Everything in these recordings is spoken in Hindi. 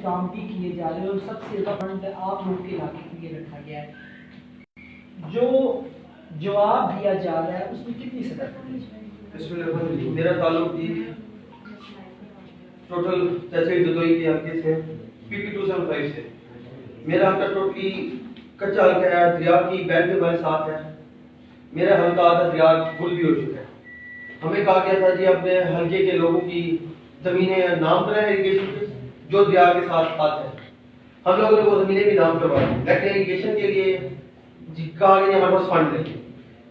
काम भी किए जा रहे हैं और सबसे ज़्यादा फंड आप लोग के इलाके के लिए रखा गया है। जो जवाब दिया जा रहा है उसमें कितनी सदर? मेरा ताल्लुक जी टोटल तहसील जदोई के हल्के से PP275 से। मेरा हल्का टोटली कच्चा हल्का है, दरिया की बैठ भी हमारे साथ है। मेरा हल्का आधा दरिया गुल भी हो चुका है। हमें कहा गया था जी अपने हल्के के लोगों की जमीनें नाम करें इरिगेशन के जो दरिया के साथ साथ है। हम लोगों ने वो जमीनें भी नाम करवाई, लेकिन इरिगेशन के लिए कहा गया हमारे पास फंड नहीं।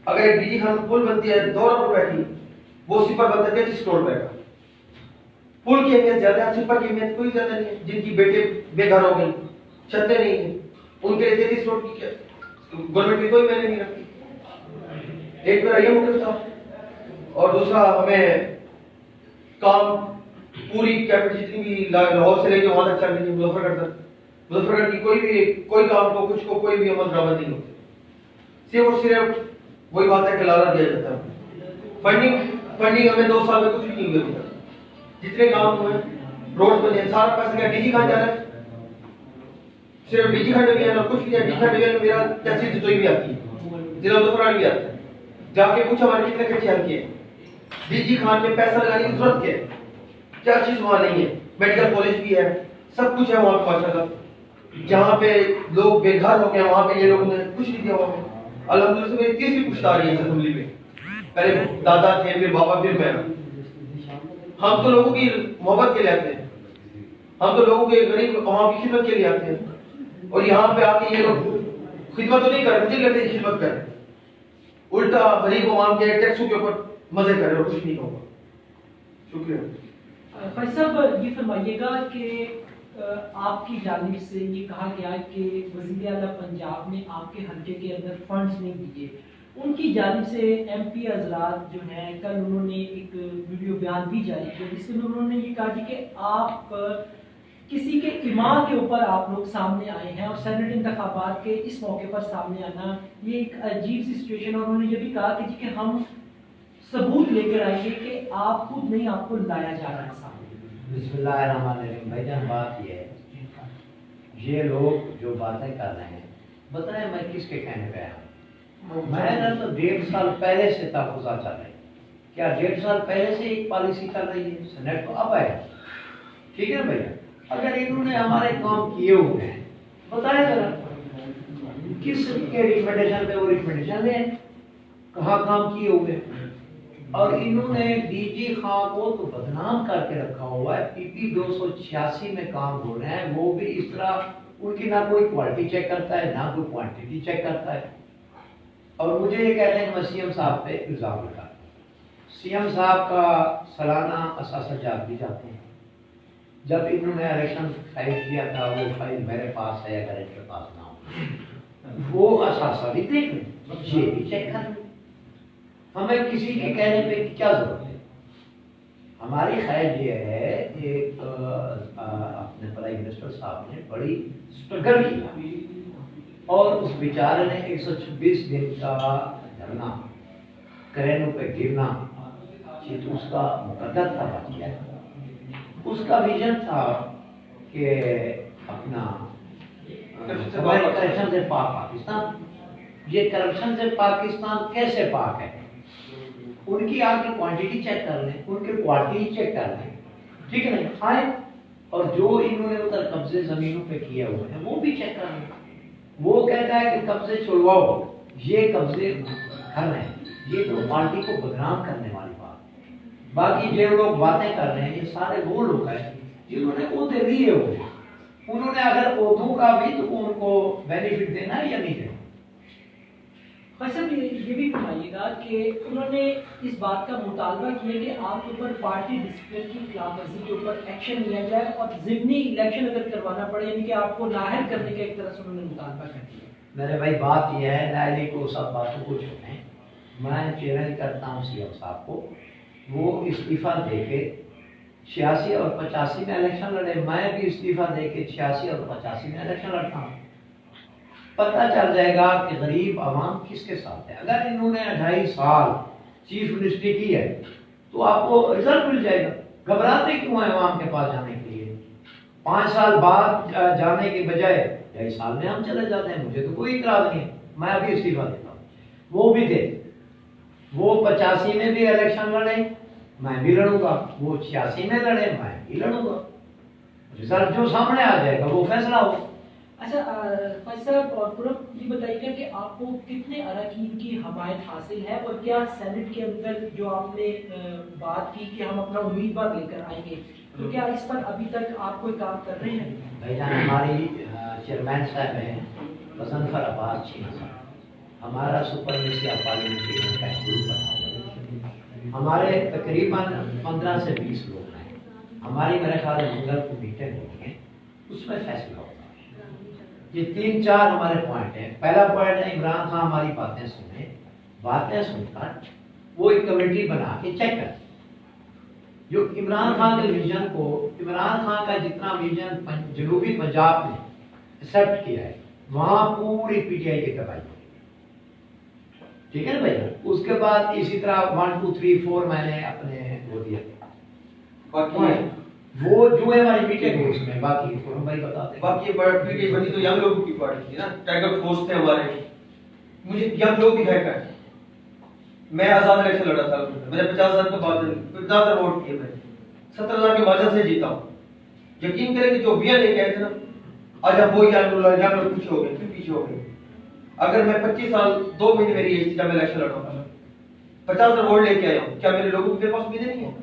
अगर एक बीजी खान पुल बनती है 2 अरब रुपए की, वो सिपर बनता है 35 करोड़ रुपए का। पुल की अहमियत ज्यादा है, सिपर की अहमियत कोई ज्यादा नहीं है। जिनकी बेटे बेघर हो गए, छतें नहीं है, उनके लिए 33 करोड़ की गवर्नमेंट की कोई वैल्यू नहीं रखती। एक मेरा ये मुद्दा था, और दूसरा हमें काम पूरी कैपेसिटी जितनी भी लाहौर से लेके वहां तक चल रही है मुजफ्फरगढ़ तक, मुजफ्फरगढ़ की कोई काम को कुछ को कोई भी अमल दरामद नहीं होते। सिर्फ और सिर्फ वही बात है कि लारा दिया जाता है। फंडिंग हमें 2 साल में कुछ भी नहीं हुई। जितने काम हुए रोड बने सारा पैसा क्या डीजी खान जा रहा है, सिर्फ डीजी खान भी है ना, कुछ भी है। डीजी खान में मेरा तहसील जदोई भी आती है, जिला मुजफ्फरगढ़ भी आता है। जाके पूछा हमारे कितने कच्चे हल्के हैं, डीजी खान में पैसा लगाने की जरूरत क्या है? क्या चीज वहां नहीं है? मेडिकल कॉलेज भी है, सब कुछ है वहां पर माशाल्लाह। जहाँ पे लोग बेघर हो गए वहां पे ये लोगों ने कुछ नहीं दिया। वहां अल्हम्दुलिल्लाह से मेरी तीसरी पुश्त आ रही है असेंबली में। पहले दादा थे, फिर बाबा, फिर मैं। हम तो लोगों की मोहब्बत के लिए आते हैं, हम तो लोगों के गरीब अवाम की खिदमत के लिए आते हैं। और यहाँ पे आके ये लोग खिदमत तो नहीं कर रहे, मुझे कहते हैं खिदमत कर रहे, उल्टा गरीब अवाम के टैक्सों के ऊपर मजे कर रहे हो। कुछ नहीं होगा। शुक्रिया। भाई साहब, ये फरमाइएगा कि आपकी जानिब से ये कहा गया कि वज़ीर आला पंजाब ने आपके हल्के के अंदर फंड्स नहीं दिए। उनकी जानिब से MP हजरात जो हैं, कल उन्होंने एक वीडियो बयान भी जारी किया जिसमें उन्होंने ये कहा कि आप किसी के इमाम के ऊपर आप लोग सामने आए हैं और सेनेट इंतखाबात के इस मौके पर सामने आना ये एक अजीब सी सिचुएशन। और उन्होंने ये भी कहा कि हम सबूत लेकर आएंगे कि आप खुद नहीं, आपको लाया जा रहा है सामने। बिस्मिल्लाहिर्रहमानिर्रहीम। भाईजान, बात ये है, ये लोग जो बातें कर रहे हैं, बताएं मैं किसके कहने पे आया हूँ? मैंने तो 1.5 साल पहले से तहफ़्फ़ुज़ात चल रही। क्या 1.5 साल पहले से एक पॉलिसी चल रही है? सेनेट तो अब आया, ठीक है भैया। अगर इन्होंने हमारे काम किए हुए हैं, बताया जरा किस के रिकमेंडेशन पे वो रिकमेंडेशन है, कहाँ काम किए हुए। और इन्होंने डीजी खां को तो बदनाम करके रखा हुआ है। PP 286 में काम हो रहे हैं, वो भी इस तरह, उनकी ना कोई क्वालिटी चेक करता है ना कोई क्वांटिटी चेक करता है। और मुझे ये कहते हैं कि मैं CM साहब पे इल्ज़ाम लगा। CM साहब का सालाना असासा जात भी जाते हैं। जब इन्होंने इलेक्शन फाइल किया था, वो फाइल मेरे पास है, अगर इनके पास ना हो वो असासा भी देख लें, ये भी चेक कर लें। हमें किसी के कहने पे क्या जरूरत है? हमारी खैर ये है, एक अपने प्राइम मिनिस्टर साहब ने बड़ी स्ट्रगल किया और उस बेचारे ने 126 दिन का धरना, क्रेनों पे गिरना, तो उसका मुकद्दर था बच गया। उसका विजन था कि अपना करप्शन से पाक पाकिस्तान। ये करप्शन से पाकिस्तान कैसे पाक है? उनकी आके क्वांटिटी चेक कर लें, उनके क्वालिटी चेक कर लें, ठीक है ना? आए और जो इन्होंने उधर कब्जे जमीनों पे किए हुए हैं वो भी चेक कर लें। वो कहता है कि कब्जे छुड़वाओ, ये कब्जे कर रहे हैं, ये तो पार्टी को बदनाम करने वाली बात। बाकी जो लोग बातें कर रहे हैं ये सारे वो लोग हैं जिन्होंने ओहदे लिए हुए हैं। उन्होंने अगर ओहदों का भी तो उनको बेनिफिट देना है या नहीं देना। सर, ये भी बताइएगा कि उन्होंने इस बात का मुतालबा किया कि आपके ऊपर पार्टी डिसिप्लिन की खिलाफवर्जी के ऊपर एक्शन लिया जाए और ज़िमनी इलेक्शन अगर करवाना पड़े, यानी कि आपको नाहल करने का एक तरह से उन्होंने मुतालबा कर दिया। मेरे भाई बात यह है, नाहली को सब बातों को छोड़ें। मैं चैलेंज करता हूँ CM साहब को, वो इस्तीफा दे के 86 और 85 में इलेक्शन लड़े। मैं भी इस्तीफा दे के 86 और 85 में इलेक्शन लड़ता हूँ। पता चल जाएगा कि गरीब आवाम किसके साथ है। अगर इन्होंने 2.5 साल चीफ मिनिस्ट्री की है तो आपको रिजल्ट मिल जाएगा। घबराते क्यों है आवाम के पास जाने के लिए? 5 साल बाद जाने के बजाय 2.5 साल में हम चले जाते हैं, मुझे तो कोई इतराज नहीं है, मैं अभी इस्तीफा देता हूँ। वो भी थे, वो 85 में भी इलेक्शन लड़े, मैं भी लड़ूंगा, वो 86 में लड़े, मैं भी लड़ूंगा। रिजल्ट जो सामने आ जाएगा वो फैसला हो। अच्छा भाई साहब, और पूरब ये बताइएगा कि आपको कितने अरकान की हमायत हासिल है, और क्या सेनेट के अंदर जो आपने बात की कि हम अपना उम्मीदवार लेकर आएंगे, तो क्या इस पर अभी तक आप कोई काम कर रहे हैं? भाईजान, हमारी चेयरमैन साहब हैं गजनफर अब्बास चीना साहब, हमारा सुपरविशिया पार्लियामेंट्री का ग्रुप बना हुआ है, हमारे तकरीबन 15 से 20 लोग हैं, हमारी मेरे ख्याल में मंगल को मीटिंग होगी है, उसमें फैसला होगा। ये 3-4 हमारे पॉइंट हैं। पहला पॉइंट है, इमरान खान हमारी बातें सुने, बातें सुनकर वो एक कमेटी बना के चेक कर, जो इमरान खान के विजन को, इमरान खान का जितना विजन जनूबी पंजाब ने एक्सेप्ट किया है, वहां पूरी पीटीआई की तबाही होगी, ठीक है ना भैया। उसके बाद इसी तरह 1, 2, 3, 4 मैंने अपने वो दिए, बाकी वो जो है हमारी मीटिंग है उसमें, बाकी तो हम भाई बताते हैं। बाकी पीटीआई बनी तो यंग लोगों की पार्टी थी ना, टाइगर फोर्स थे हमारे, मुझे यंग लोग दिखाई कर, मैं आजाद इलेक्शन लड़ा था, मैंने 50,000 के बाद 50,000 वोट किए, मैंने 17,000 के मार्जिन से जीता हूँ। यकीन करें कि जो बिया लेके आए थे ना, आज हम वो यंग लोग पीछे हो गए, फिर पीछे हो गए। अगर मैं 25 साल 2 महीने मेरी एज थी जब मैं इलेक्शन लड़ा था, 50,000 वोट लेके आया हूँ, क्या मेरे लोगों के पास उम्मीदें नहीं है?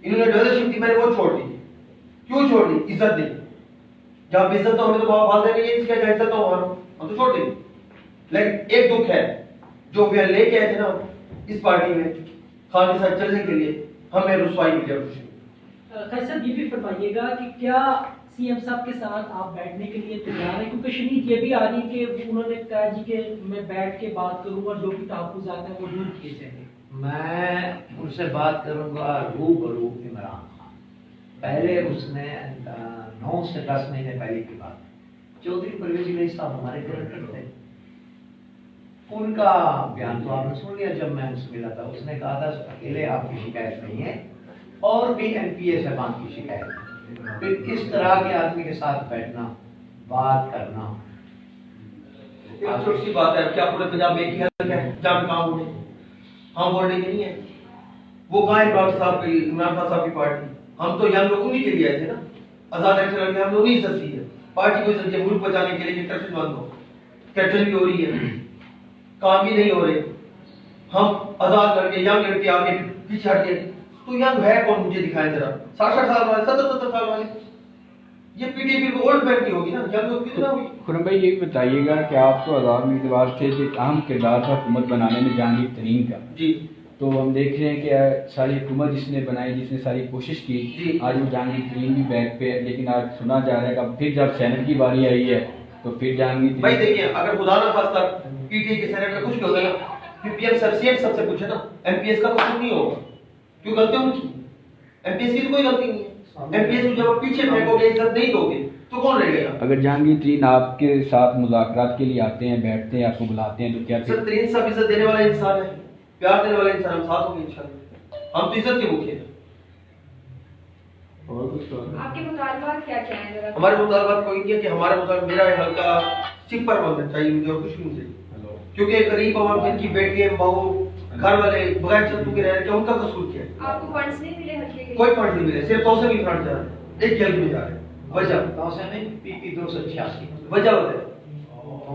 इन्होंने डीलरशिप दी, मैंने वो छोड़ दी। क्यों छोड़ दी? इज्जत दी। जब इज्जत तो हमें तो बात नहीं है, इसका इज्जत तो हम तो छोड़ देंगे। लेकिन एक दुख है, जो वे लेके आए थे ना इस पार्टी में खान के साथ चलने के लिए, हमें रुसवाई मिली। खैर साहब, ये भी फरमाइएगा कि क्या सीएम साहब के साथ आप बैठने के लिए तैयार हैं? क्योंकि शनीत ये भी आ रही कि उन्होंने कहा जी कि मैं बैठ के बात करूंगा, जो भी तहफ्फुज़ात हैं वो दूर किए जाएंगे। मैं उनसे बात करूंगा रूबरू इमरान खान। पहले उसने 9 से 10 महीने पहले की बात, चौधरी परवेज इलाही साहब हमारे डायरेक्टर थे, उनका बयान तो आपने सुन लिया। जब मैं उनसे मिला था, उसने कहा था अकेले आपकी शिकायत नहीं है, और भी एमपीए साहबान की शिकायत है। फिर इस तरह के आदमी के साथ बैठना, बात करना, एक छोटी सी बात है, क्या पूरे पंजाब में एक ही हल है जहां काम होने? हम बोल रहे नहीं है, वो कहाँ है डॉक्टर साहब की, इमरान खान साहब की पार्टी? हम तो यंग लोगों के लिए आए थे ना, आजाद इलेक्शन लड़के, हम लोग नहीं इज्जत दी है पार्टी को, इज्जत दी मुल्क बचाने के लिए। करप्शन बंद हो, करप्शन भी हो रही है, काम भी नहीं हो रहे, हम आजाद लड़के यंग लड़के आगे पीछे हट गए। तो यंग है कौन, मुझे दिखाएं जरा। 60 साल वाले, 70 साल वाले, ये पीटीआई भी ओल्ड बैठ की होगी ना, यंग लोग कितना हुई? खुरम भाई, ये भी बताइएगा कि आप तो आज़ाद उम्मीदवार थे, जो अहम किरदार था हुकूमत बनाने में जहांगीर तरीन का जी, तो हम देख रहे हैं कि सारी हुकूमत जिसने बनाई, जिसने सारी कोशिश की, आज वो जहांगीर तरीन भी बैक पे है। लेकिन आज सुना जा रहा है कि फिर जब सेनेट की बारी आई है तो फिर जहांगीर भाई देखिए, अगर खुदा ना खास्ता पीटीआई के सेनेट में कुछ भी होगा ना, फिर पीएम सर सीएम सबसे पूछे ना, एमपीएस का तो कुछ नहीं होगा। क्यों गलती उनकी? एमपीएस की तो कोई गलती नहीं है। एमपीएस को जब आप पीछे फेंकोगे, इज्जत नहीं दोगे, तो कौन रहेगा? अगर जहांगीर तरीन आपके साथ मुज़ाकरात के लिए आते हैं, बैठते हैं, आपको बुलाते हैं, तो क्या सर तरीन साहब इज्जत देने वाला इंसान है, प्यार देने वाला इंसान, हम साथ होंगे इंशाल्लाह। हम तो इज्जत के भूखे हैं। आपके मुतालबात क्या क्या हैं जरा? हमारे मुतालबात कोई नहीं है कि हमारे मुताबिक मेरा हल्का सिंपल बनना चाहिए, मुझे और कुछ नहीं चाहिए। क्योंकि गरीब आवाम जिनकी बेटी बहू घर वाले बगैर चंदू के रह रहे, क्या उनका कसूर क्या है? आपको फंड्स नहीं मिले हल्के के? कोई फंड नहीं मिले, सिर्फ तौसे भी फंड जा रहे हैं, एक जल्द में जा रहे हैं। वजह तौसे में पीपी 286 वजह होता है,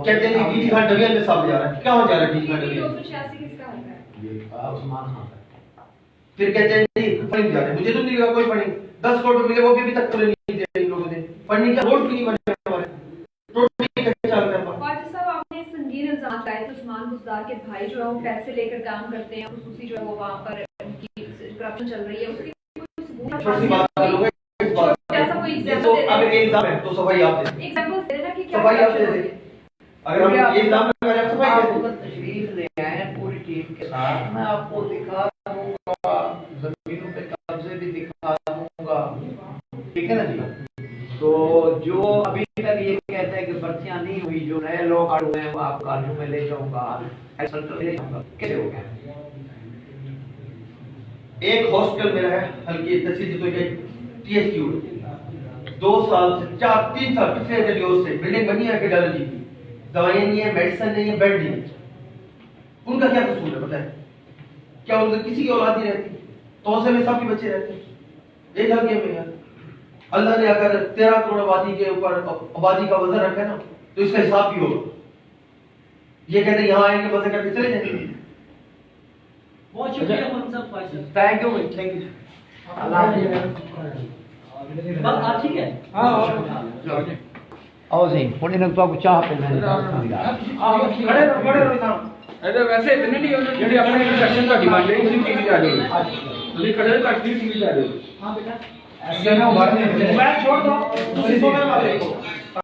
कहते हैं कि डीजी खान डबिया में सब जा रहा है, कहाँ जा रहा है डीजी खान डबिया? 286 किसका हल्का है? ये उस्मान खान का। फिर कहते हैं जी फंडिंग जा रहे हैं, मुझे तो नहीं लगा कोई फंडिंग। 10 करोड़ मिले, वो भी अभी तक खुले नहीं दिए इन लोगों ने। फंडिंग का रोड क्यों नहीं बने हमारे? रोड नहीं कैसे चल रहा है? वाजिद साहब, आपने संगीन इल्जाम लगाए थे उस्मान बुज़दार के भाई जो है वो पैसे लेकर काम करते हैं, खुसूसी जो है वो वहाँ पर उनकी करप्शन चल रही है, उसकी कोई सबूत छोटी सी बात कर लोगे इस बात ऐसा कोई पे। तो अगर ये इल्जाम है तो सफाई आप दें, एग्जांपल दे देना कि क्या सफाई आप दे दें। अगर हम ये इल्जाम लगा रहे हैं, सफाई आपको दे दें। तशरीफ ले आए हैं पूरी टीम के साथ, मैं आपको दिखा दूंगा, जमीनों पे कब्जे भी दिखा दूंगा, ठीक है ना जी। तो जो अभी तक ये कहते हैं कि भर्तियां नहीं हुई, जो नए लोग आए हुए हैं वो आप कानून में ले जाऊंगा, ले जाऊंगा, कैसे हो गया? एक हॉस्पिटल में है हल्की तहसील तो टीएचक्यू, 2 साल से 3 साल पिछले एनजीओ से बिल्डिंग बनी है कार्डियोलॉजी की, दवाइयां नहीं है, मेडिसिन नहीं है, बेड नहीं है। उनका क्या कसूर है बताएं? क्या उनके किसी की औलाद नहीं रहती? तौसे में सबके बच्चे रहते हैं एक हल्के में यार। अल्लाह ने अगर 13 करोड़ आबादी के ऊपर आबादी का वजन रखा है ना, तो इसका हिसाब भी होगा। ये कहते हैं यहाँ आएंगे वजन करके चले जाएंगे। बहुत शुक्रिया मोहम्मद साहब फैसल। थैंक यू भाई, थैंक यू। बात ठीक है। आओ जी हुण इन्हां तो चाह पे मैं खड़े रहो इधर। अरे वैसे इतने नहीं होने ਜਿਹੜੇ ਆਪਣੇ ਸੈਕਸ਼ਨ ਦਾ ਡਿਮਾਂਡ ਹੈ ਤੁਸੀਂ ਟੀਵੀ ਜਾ ਰਹੇ ਹੋ ਤੁਸੀਂ ਖੜੇ ਹੋ ਤਾਂ ਟੀਵੀ ਜਾ ਰਹੇ ਹੋ हाँ बेटा मैं छोड़ दो, तुम सोने वाले हो।